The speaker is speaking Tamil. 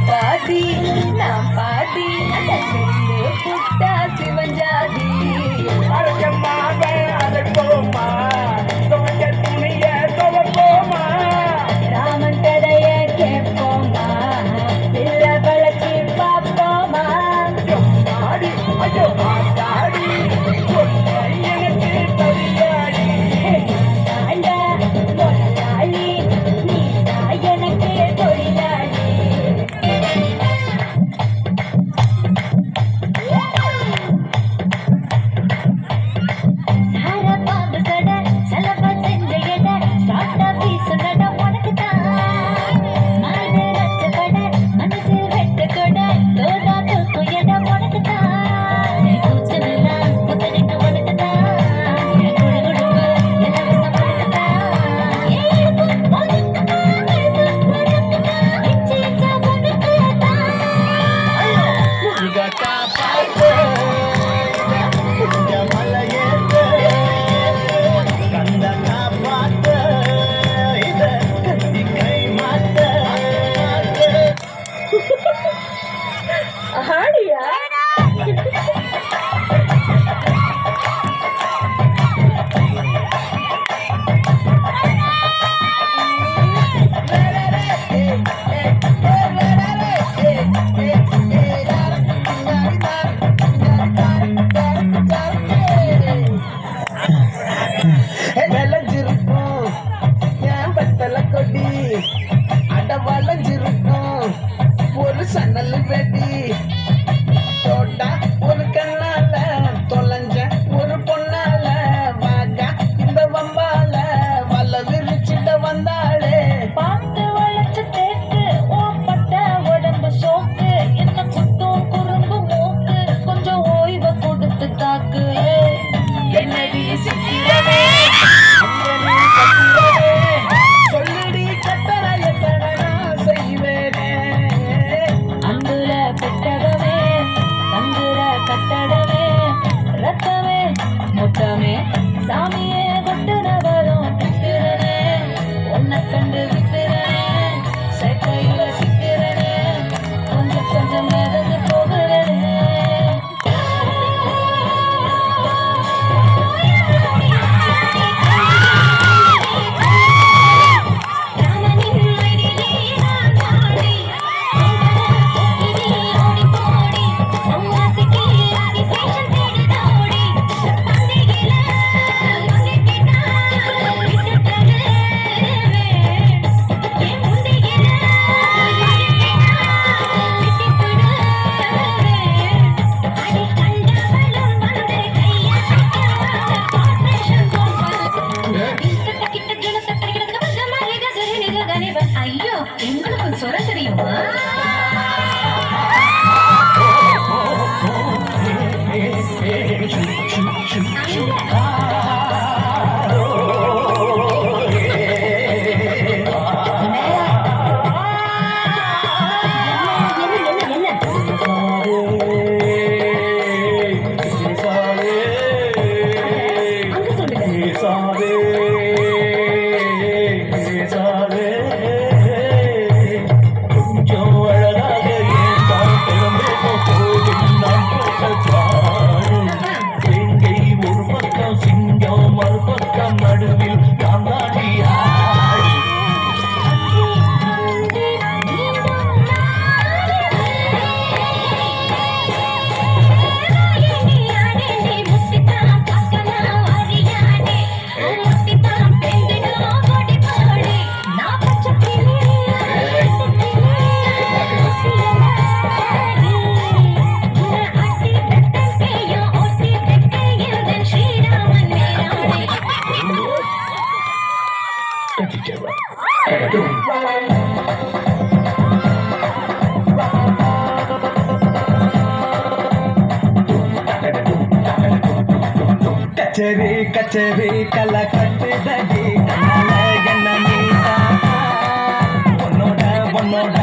பாதி நாம் பாதி அந்த செல்லு புட்டா சிவஞ்சாதி அரக்கமாக அதற்கோமா துவங்க துணிய துவப்போமா ராமன் கதைய கேட்போமா பிள்ளை வளர்ச்சி பார்ப்போமா மாடி ஐயோ மாட்டாடி எனக்கு தெரியாடி தாண்டா முதலாளி நீ தான் எனக்கு தொழிலாளி சாரபாம்பு சட சலப செஞ்ச எட சாட்டா பீசு நட உனக்கு தான் மாடு ரச்சப்பட மனசில் வெட்டு கொட தோதா தூக்கும் எட உனக்கு தான் கூச்சமெல்லாம் குத்தரிட்டு உனக்கு தான் குடுகுடுப்பு இலவசம் உனக்கு தான் ஏழுப்பு உனக்கு தான் உனக்கு தான் இச்சேச்சா உனக்கு தான் முருகா காப்பாத்து புண்ணிய மலையேத்து கந்த காப்பாத்து இத கத்தி கை மாத்து ஆடியா விளைஞ்சிருக்கும் என் பத்தல கொடி அட வளைஞ்சிருக்கும் ஒரு சன்னல் வெடி தோட்டா ஒரு கண்ணால தொலைஞ்ச ஒரு பொண்ணால வாகா இந்த வம்பால வல விரிச்சிட்ட வந்தாளே பார்த்து வளைச்ச தேக்கு ஓப்பட்ட உடம்பு சோக்கு என்ன குத்தும் குறும்பு மூக்கு கொஞ்சம் ஓய்வை கொடுத்து தாக்கு என்னடி சிக்கிறவே சொல்லடி கட்டளை எத்தனை நான் செய்வேனே அங்குல பெட்டகமே தங்குற கட்டடமே ரத்தமே முட்டமே சாமியே கொட்டுனவரும் திக்கிறனே உன்னை கண்டு விக்கிறனே சேட்டையில சிக்கிறனே கொஞ்சம் கொஞ்சம் மிதந்து போகிறனே ஐயோ எங்களுக்கு சொல்ல தெரியுமா கச்சேரி கச்சேரி கலை கட்டுதடி கண்ணால என்ன நீ உன்னோட உன்னோட